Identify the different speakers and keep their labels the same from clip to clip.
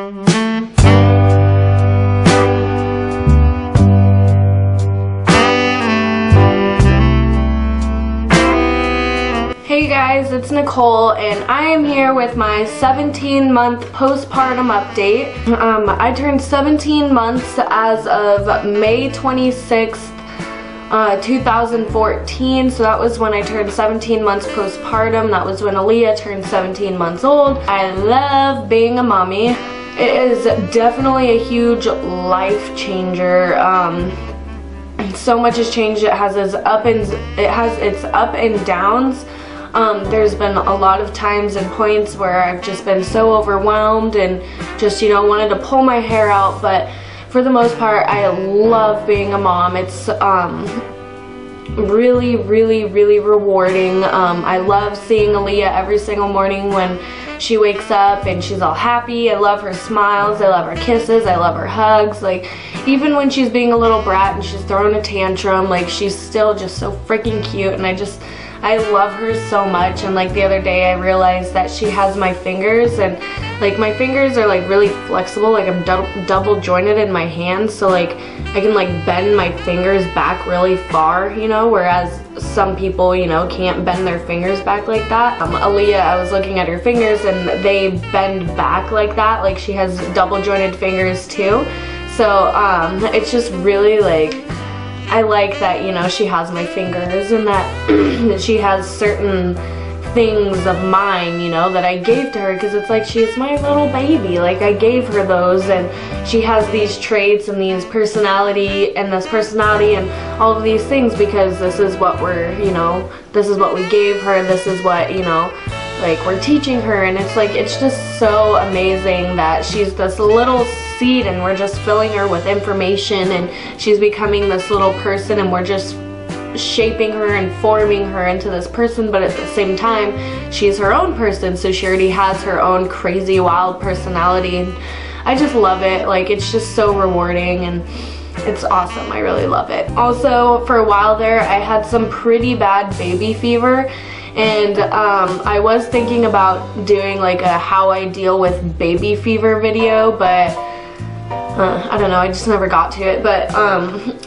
Speaker 1: Hey guys, it's Nicole and I am here with my 17-month postpartum update. I turned 17 months as of May 26th, 2014, so that was when I turned 17 months postpartum. That was when Aaliyah turned 17 months old. I love being a mommy. It is definitely a huge life changer. So much has changed. It has its up and downs. There's been a lot of times and points where I've just been so overwhelmed and just, you know, wanted to pull my hair out, but for the most part, I love being a mom. It's really, really, really rewarding. I love seeing Aaliyah every single morning when she wakes up and she's all happy. I love her smiles, I love her kisses, I love her hugs. Like, even when she's being a little brat and she's throwing a tantrum, like, she's still just so freaking cute, and I love her so much. And like the other day I realized that she has my fingers, and like my fingers are like really flexible, like I'm double jointed in my hands, so like I can like bend my fingers back really far, you know, whereas some people, you know, can't bend their fingers back like that. Aaliyah, I was looking at her fingers and they bend back like that, like she has double jointed fingers too. So it's just really like, I like that, you know, she has my fingers and that she has certain things of mine, you know, that I gave to her, because it's like she's my little baby. Like, I gave her those, and she has these traits and this personality and all of these things because this is what we're, you know, this is what we gave her, this is what, you know, like we're teaching her. And it's like, it's just so amazing that she's this little seed and we're just filling her with information, and she's becoming this little person, and we're just shaping her and forming her into this person. But at the same time, she's her own person, so she already has her own crazy wild personality, and I just love it. Like, it's just so rewarding and it's awesome. I really love it. Also, for a while there, I had some pretty bad baby fever, and I was thinking about doing like a how I deal with baby fever video, but I don't know, I just never got to it. But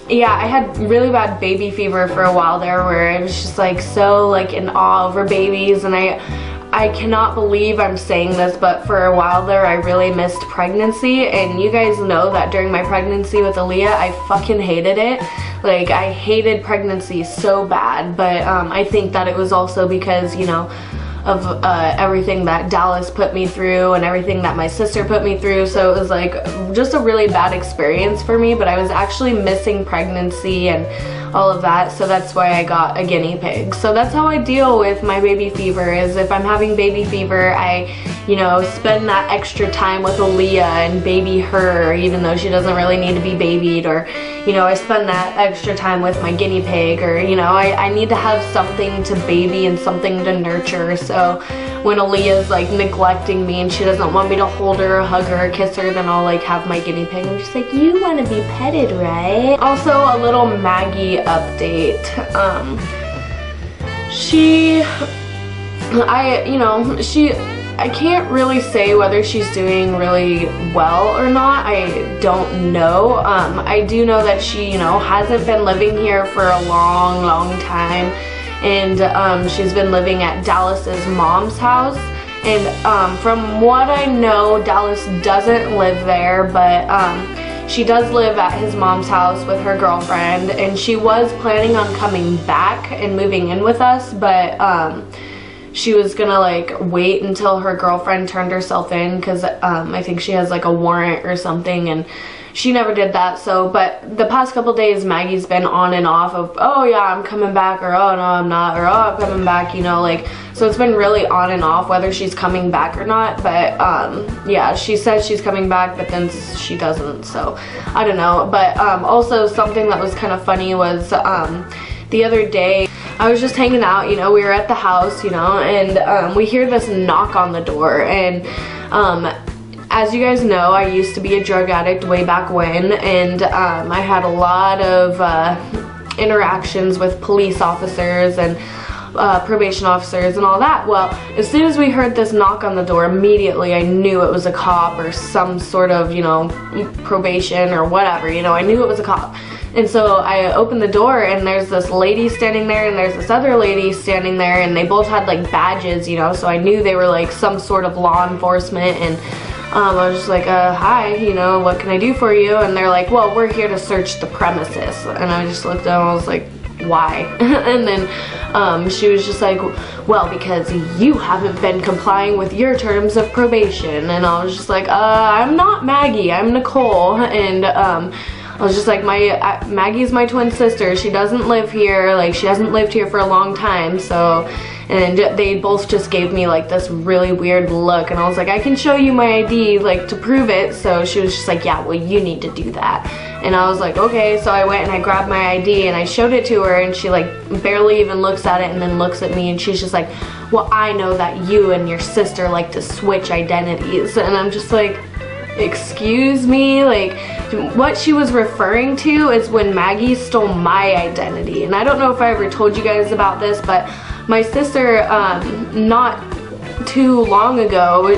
Speaker 1: yeah, I had really bad baby fever for a while there, where I was just like so like in awe over babies, and I cannot believe I'm saying this, but for a while there I really missed pregnancy. And you guys know that during my pregnancy with Aaliyah, I fucking hated it. Like, I hated pregnancy so bad. But I think that it was also because, you know, of everything that Dallas put me through and everything that my sister put me through. So it was like just a really bad experience for me, but I was actually missing pregnancy and all of that, so that's why I got a guinea pig. So that's how I deal with my baby fever, is if I'm having baby fever, I, you know, spend that extra time with Aaliyah and baby her, even though she doesn't really need to be babied, or, you know, I spend that extra time with my guinea pig, or, you know, I need to have something to baby and something to nurture. So when Aaliyah's like neglecting me and she doesn't want me to hold her or hug her or kiss her, then I'll like have my guinea pig. I'm just like, you want to be petted, right? Also, a little Maggie update. I can't really say whether she's doing really well or not. I don't know. I do know that she, you know, hasn't been living here for a long time, and she's been living at Dallas's mom's house. And from what I know, Dallas doesn't live there, but she does live at his mom's house with her girlfriend, and she was planning on coming back and moving in with us, but she was gonna like wait until her girlfriend turned herself in, because I think she has like a warrant or something, and she never did that. So, but the past couple days, Maggie's been on and off of, oh yeah, I'm coming back, or oh no, I'm not, or oh, I'm coming back, you know, like, so it's been really on and off whether she's coming back or not. But yeah, she says she's coming back, but then she doesn't, so I don't know. But also something that was kind of funny was the other day, I was just hanging out, you know, we were at the house, you know, and we hear this knock on the door. And as you guys know, I used to be a drug addict way back when, and I had a lot of interactions with police officers and probation officers and all that. Well, as soon as we heard this knock on the door, immediately I knew it was a cop or some sort of, you know, probation or whatever, you know, I knew it was a cop. And so I opened the door and there's this lady standing there and there's this other lady standing there, and they both had like badges, you know, so I knew they were like some sort of law enforcement. And I was just like, hi, you know, what can I do for you? And they're like, well, we're here to search the premises. And I just looked at them and I was like, why? And then she was just like, well, because you haven't been complying with your terms of probation. And I was just like, I'm not Maggie, I'm Nicole. And I was just like, Maggie's my twin sister. She doesn't live here. Like, she hasn't lived here for a long time. So, and they both just gave me like this really weird look. And I was like, I can show you my ID, like, to prove it. So she was just like, yeah, well, you need to do that. And I was like, okay. So I went and I grabbed my ID and I showed it to her, and she like barely even looks at it and then looks at me, and she's just like, well, I know that you and your sister like to switch identities. And I'm just like, excuse me? Like, what she was referring to is when Maggie stole my identity. And I don't know if I ever told you guys about this, but my sister, not too long ago,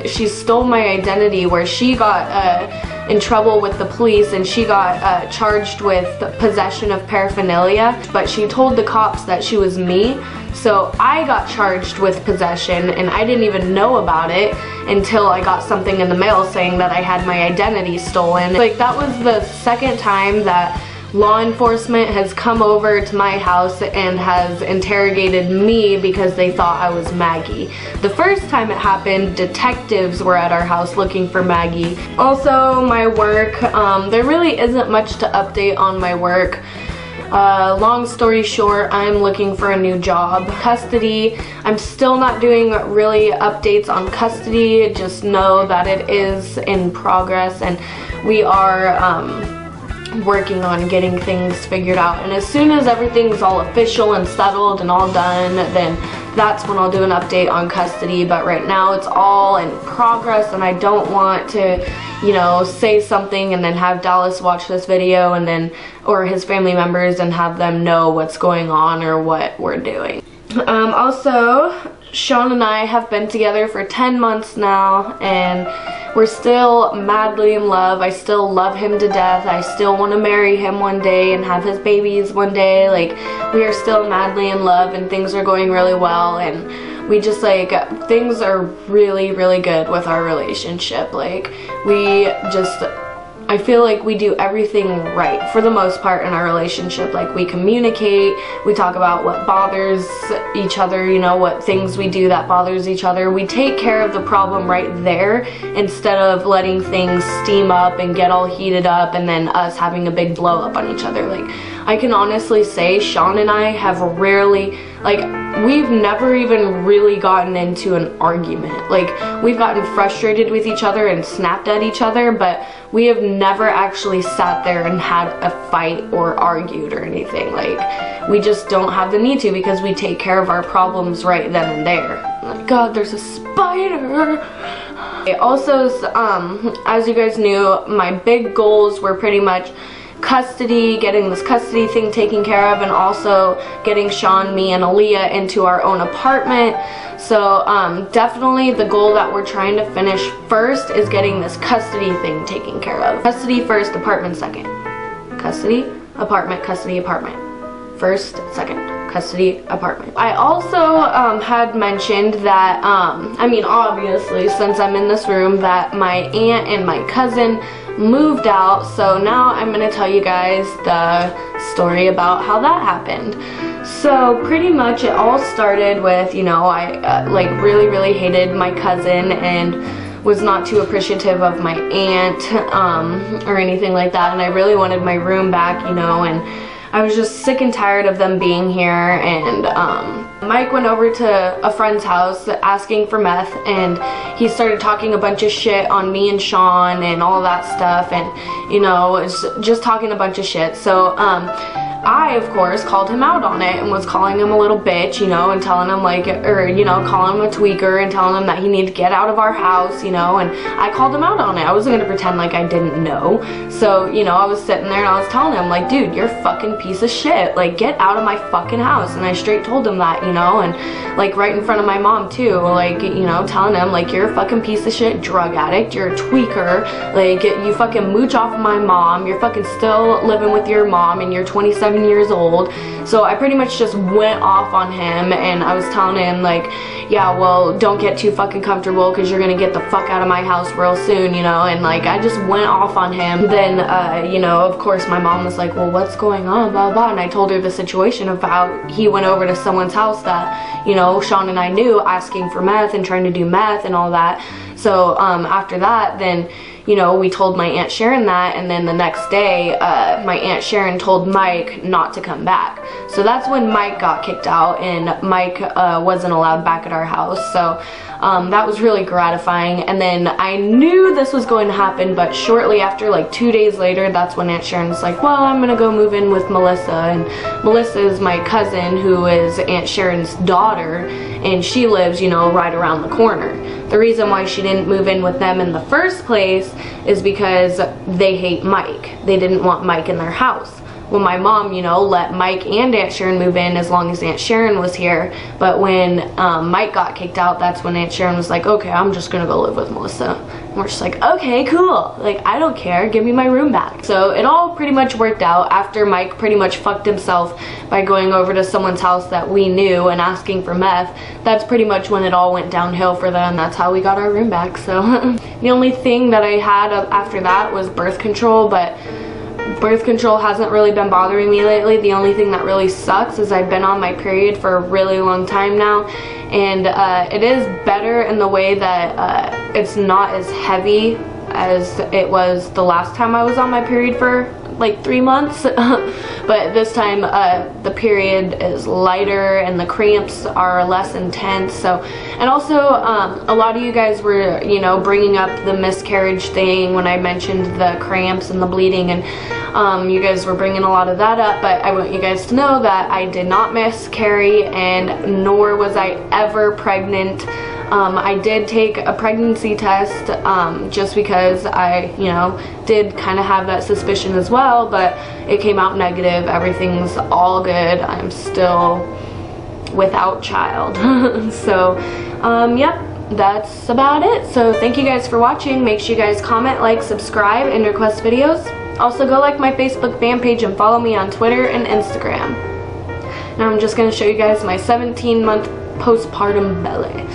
Speaker 1: she stole my identity, where she got in trouble with the police, and she got charged with possession of paraphernalia, but she told the cops that she was me. So I got charged with possession, and I didn't even know about it until I got something in the mail saying that I had my identity stolen. Like, that was the second time that law enforcement has come over to my house and has interrogated me because they thought I was Maggie. The first time it happened, detectives were at our house looking for Maggie. Also, my work, there really isn't much to update on my work. Long story short, I'm looking for a new job. Custody, I'm still not doing really updates on custody. Just know that it is in progress, and we are working on getting things figured out. And as soon as everything's all official and settled and all done, then that's when I'll do an update on custody. But right now it's all in progress, and I don't want to, you know, say something and then have Dallas watch this video and then, or his family members, and have them know what's going on or what we're doing. Also, Sean and I have been together for 10 months now, and we're still madly in love. I still love him to death. I still want to marry him one day and have his babies one day. Like, we are still madly in love, and things are going really well, and we just, like, things are really, really good with our relationship. Like, we just, I feel like we do everything right for the most part in our relationship. Like, we communicate, we talk about what bothers each other, you know, what things we do that bothers each other. We take care of the problem right there instead of letting things steam up and get all heated up and then us having a big blow up on each other. Like, I can honestly say Sean and I have rarely, like, we've never even really gotten into an argument. Like, we've gotten frustrated with each other and snapped at each other, but we have never actually sat there and had a fight or argued or anything. Like, we just don't have the need to, because we take care of our problems right then and there. Oh my God, there's a spider! Also, as you guys knew, my big goals were pretty much custody, getting this custody thing taken care of, and also getting Sean, me, and Aaliyah into our own apartment. So definitely the goal that we're trying to finish first is getting this custody thing taken care of. Custody first, apartment second. Custody, apartment, custody, apartment. First, second, custody, apartment. I also had mentioned that, I mean, obviously, since I'm in this room, that my aunt and my cousin moved out. So now I'm going to tell you guys the story about how that happened. So pretty much it all started with, you know, I like really hated my cousin and was not too appreciative of my aunt or anything like that, and I really wanted my room back, you know, and I was just sick and tired of them being here. And Mike went over to a friend's house asking for meth, and he started talking a bunch of shit on me and Sean and all that stuff, and, you know, was just talking a bunch of shit. So I, of course, called him out on it and was calling him a little bitch, you know, and telling him like, or, you know, calling him a tweaker and telling him that he needed to get out of our house, you know, and I called him out on it. I wasn't gonna pretend like I didn't know. So, you know, I was sitting there and I was telling him like, dude, you're a fucking piece of shit. Like, get out of my fucking house. And I straight told him that, you know, and like right in front of my mom too, like, you know, telling him like, you're a fucking piece of shit drug addict, you're a tweaker, like, you fucking mooch off of my mom, you're fucking still living with your mom and you're 27 years old. So I pretty much just went off on him, and I was telling him like, yeah, well, don't get too fucking comfortable because you're gonna get the fuck out of my house real soon, you know, and like I just went off on him. Then you know, of course my mom was like, well, what's going on, blah blah, and I told her the situation of how he went over to someone's house that, you know, Sean and I knew, asking for meth and trying to do meth and all that. So after that, then, you know, we told my Aunt Sharon that, and then the next day, my Aunt Sharon told Mike not to come back. So that's when Mike got kicked out, and Mike wasn't allowed back at our house. So that was really gratifying. And then I knew this was going to happen, but shortly after, like 2 days later, that's when Aunt Sharon's like, well, I'm gonna go move in with Melissa. And Melissa is my cousin, who is Aunt Sharon's daughter, and she lives, you know, right around the corner. The reason why she didn't move in with them in the first place is because they hate Mike. They didn't want Mike in their house. Well, my mom, you know, let Mike and Aunt Sharon move in as long as Aunt Sharon was here. But when Mike got kicked out, that's when Aunt Sharon was like, okay, I'm just gonna go live with Melissa. And we're just like, okay, cool. Like, I don't care, give me my room back. So it all pretty much worked out after Mike pretty much fucked himself by going over to someone's house that we knew and asking for meth. That's pretty much when it all went downhill for them. That's how we got our room back. So the only thing that I had after that was birth control, but birth control hasn't really been bothering me lately. The only thing that really sucks is I've been on my period for a really long time now, and it is better in the way that it's not as heavy as it was the last time I was on my period for like 3 months. But this time the period is lighter and the cramps are less intense. So, and also a lot of you guys were, you know, bringing up the miscarriage thing when I mentioned the cramps and the bleeding, and you guys were bringing a lot of that up, but I want you guys to know that I did not miscarry, and nor was I ever pregnant. I did take a pregnancy test just because I, you know, did kind of have that suspicion as well, but it came out negative. Everything's all good. I'm still without child. So, yep, that's about it. So thank you guys for watching. Make sure you guys comment, like, subscribe, and request videos. Also, go like my Facebook fan page and follow me on Twitter and Instagram. Now I'm just going to show you guys my 17-month postpartum belly.